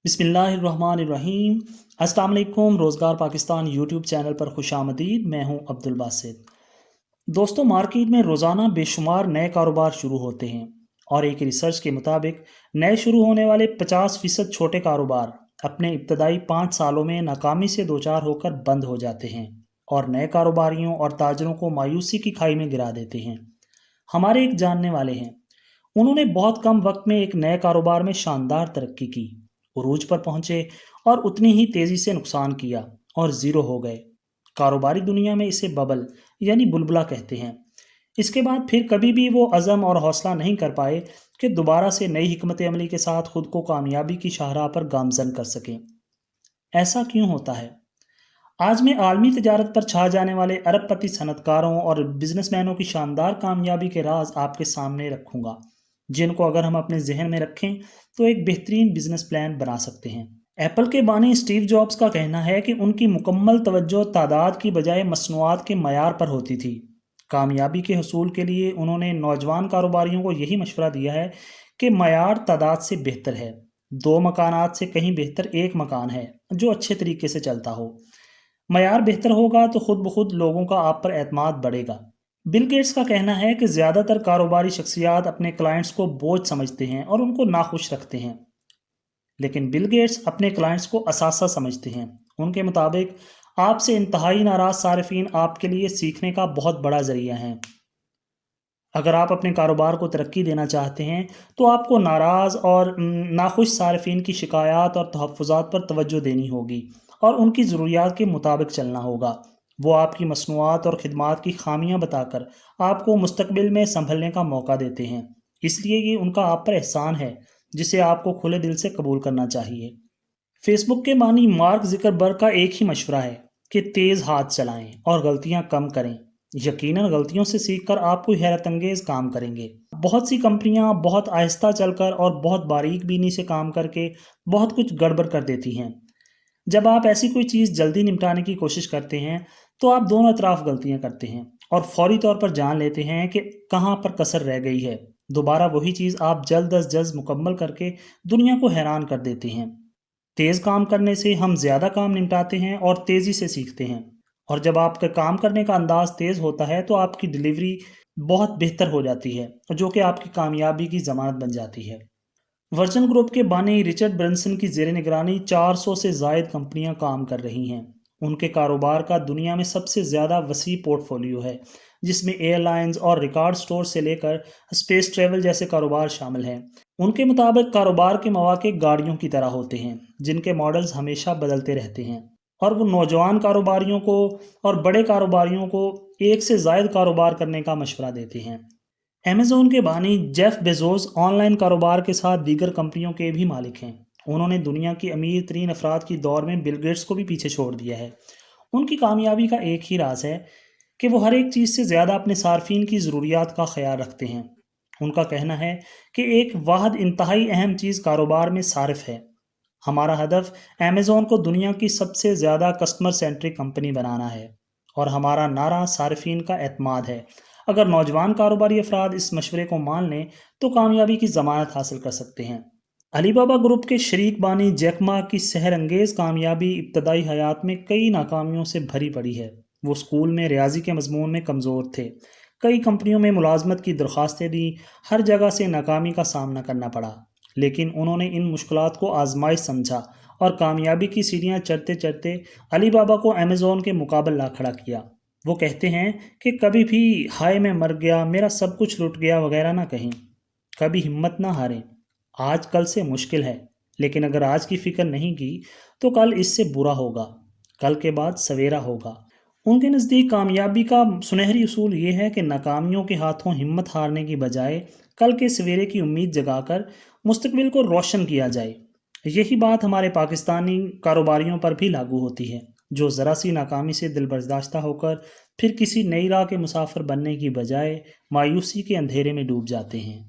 بسم اللہ الرحمن الرحیم۔ السلام علیکم۔ روزگار پاکستان یوٹیوب چینل پر خوش آمدید۔ میں ہوں عبد الباسط۔ دوستوں، مارکیٹ میں روزانہ بے شمار نئے کاروبار شروع ہوتے ہیں، اور ایک ریسرچ کے مطابق نئے شروع ہونے والے 50% چھوٹے کاروبار اپنے ابتدائی 5 سالوں میں ناکامی سے دوچار ہو کر بند ہو جاتے ہیں اور نئے کاروباریوں اور تاجروں کو مایوسی کی کھائی میں گرا دیتے ہیں۔ ہمارے ایک جاننے والے ہیں، انہوں نے بہت کم وقت میں ایک نئے کاروبار میں شاندار ترقی کی، عروج پر پہنچے اور اتنی ہی تیزی سے نقصان کیا اور زیرو ہو گئے۔ کاروباری دنیا میں اسے ببل یعنی بلبلہ کہتے ہیں۔ اس کے بعد پھر کبھی بھی وہ عزم اور حوصلہ نہیں کر پائے کہ دوبارہ سے نئی حکمت عملی کے ساتھ خود کو کامیابی کی شاہراہ پر گامزن کر سکیں۔ ایسا کیوں ہوتا ہے؟ آج میں عالمی تجارت پر چھا جانے والے ارب پتی صنعت کاروں اور بزنس مینوں کی شاندار کامیابی کے راز آپ کے سامنے رکھوں گا، جن کو اگر ہم اپنے ذہن میں رکھیں تو ایک بہترین بزنس پلان بنا سکتے ہیں۔ ایپل کے بانی اسٹیو جابز کا کہنا ہے کہ ان کی مکمل توجہ تعداد کی بجائے مصنوعات کے معیار پر ہوتی تھی۔ کامیابی کے حصول کے لیے انہوں نے نوجوان کاروباریوں کو یہی مشورہ دیا ہے کہ معیار تعداد سے بہتر ہے۔ 2 مکانات سے کہیں بہتر ایک مکان ہے جو اچھے طریقے سے چلتا ہو۔ معیار بہتر ہوگا تو خود بخود لوگوں کا آپ پر اعتماد بڑھے گا۔ بل گیٹس کا کہنا ہے کہ زیادہ تر کاروباری شخصیات اپنے کلائنٹس کو بوجھ سمجھتے ہیں اور ان کو ناخوش رکھتے ہیں، لیکن بل گیٹس اپنے کلائنٹس کو اثاثہ سمجھتے ہیں۔ ان کے مطابق آپ سے انتہائی ناراض صارفین آپ کے لیے سیکھنے کا بہت بڑا ذریعہ ہیں۔ اگر آپ اپنے کاروبار کو ترقی دینا چاہتے ہیں تو آپ کو ناراض اور ناخوش صارفین کی شکایات اور تحفظات پر توجہ دینی ہوگی اور ان کی ضروریات کے مطابق چلنا ہوگا۔ وہ آپ کی مصنوعات اور خدمات کی خامیاں بتا کر آپ کو مستقبل میں سنبھلنے کا موقع دیتے ہیں، اس لیے یہ ان کا آپ پر احسان ہے جسے آپ کو کھلے دل سے قبول کرنا چاہیے۔ فیس بک کے بانی مارک زکربرگ کا ایک ہی مشورہ ہے کہ تیز ہاتھ چلائیں اور غلطیاں کم کریں۔ یقیناً غلطیوں سے سیکھ کر آپ کوئی حیرت انگیز کام کریں گے۔ بہت سی کمپنیاں بہت آہستہ چل کر اور بہت باریک بینی سے کام کر کے بہت کچھ گڑبڑ کر دیتی ہیں۔ جب آپ ایسی کوئی چیز جلدی نمٹانے کی کوشش کرتے ہیں تو آپ دونوں اطراف غلطیاں کرتے ہیں اور فوری طور پر جان لیتے ہیں کہ کہاں پر کسر رہ گئی ہے۔ دوبارہ وہی چیز آپ جلد از جلد مکمل کر کے دنیا کو حیران کر دیتے ہیں۔ تیز کام کرنے سے ہم زیادہ کام نمٹاتے ہیں اور تیزی سے سیکھتے ہیں، اور جب آپ کا کام کرنے کا انداز تیز ہوتا ہے تو آپ کی ڈلیوری بہت بہتر ہو جاتی ہے، جو کہ آپ کی کامیابی کی ضمانت بن جاتی ہے۔ ورجن گروپ کے بانی رچرڈ برنسن کی زیر نگرانی 400 سے زائد کمپنیاں کام کر رہی ہیں۔ ان کے کاروبار کا دنیا میں سب سے زیادہ وسیع پورٹ فولیو ہے، جس میں ایئر لائنز اور ریکارڈ سٹور سے لے کر اسپیس ٹریول جیسے کاروبار شامل ہیں۔ ان کے مطابق کاروبار کے مواقع گاڑیوں کی طرح ہوتے ہیں جن کے ماڈلز ہمیشہ بدلتے رہتے ہیں، اور وہ نوجوان کاروباریوں کو اور بڑے کاروباریوں کو ایک سے زائد کاروبار کرنے کا مشورہ دیتے ہیں۔ ایمیزون کے بانی جیف بیزوس آن لائن کاروبار کے ساتھ دیگر کمپنیوں کے بھی مالک ہیں۔ انہوں نے دنیا کی امیر ترین افراد کی دور میں بل گیٹس کو بھی پیچھے چھوڑ دیا ہے۔ ان کی کامیابی کا ایک ہی راز ہے کہ وہ ہر ایک چیز سے زیادہ اپنے صارفین کی ضروریات کا خیال رکھتے ہیں۔ ان کا کہنا ہے کہ ایک واحد انتہائی اہم چیز کاروبار میں صارف ہے۔ ہمارا ہدف ایمیزون کو دنیا کی سب سے زیادہ کسٹمر سینٹرک کمپنی بنانا ہے، اور ہمارا نعرہ صارفین کا اعتماد ہے۔ اگر نوجوان کاروباری افراد اس مشورے کو مان لیں تو کامیابی کی ضمانت حاصل کر سکتے ہیں۔ علی بابا گروپ کے شریک بانی جیک ما کی سحر انگیز کامیابی ابتدائی حیات میں کئی ناکامیوں سے بھری پڑی ہے۔ وہ اسکول میں ریاضی کے مضمون میں کمزور تھے، کئی کمپنیوں میں ملازمت کی درخواستیں دیں، ہر جگہ سے ناکامی کا سامنا کرنا پڑا، لیکن انہوں نے ان مشکلات کو آزمائش سمجھا اور کامیابی کی سیڑھیاں چڑھتے چڑھتے علی بابا کو ایمیزون کے مقابل لا کھڑا کیا۔ وہ کہتے ہیں کہ کبھی بھی ہائے میں مر گیا، میرا سب کچھ لٹ گیا وغیرہ نہ کہیں، کبھی ہمت نہ ہاریں۔ آج کل سے مشکل ہے، لیکن اگر آج کی فکر نہیں کی تو کل اس سے برا ہوگا، کل کے بعد سویرا ہوگا۔ ان کے نزدیک کامیابی کا سنہری اصول یہ ہے کہ ناکامیوں کے ہاتھوں ہمت ہارنے کی بجائے کل کے سویرے کی امید جگا کر مستقبل کو روشن کیا جائے۔ یہی بات ہمارے پاکستانی کاروباریوں پر بھی لاگو ہوتی ہے، جو ذرا سی ناکامی سے دل برداشتہ ہو کر پھر کسی نئی راہ کے مسافر بننے کی بجائے مایوسی کے اندھیرے میں ڈوب جاتے ہیں۔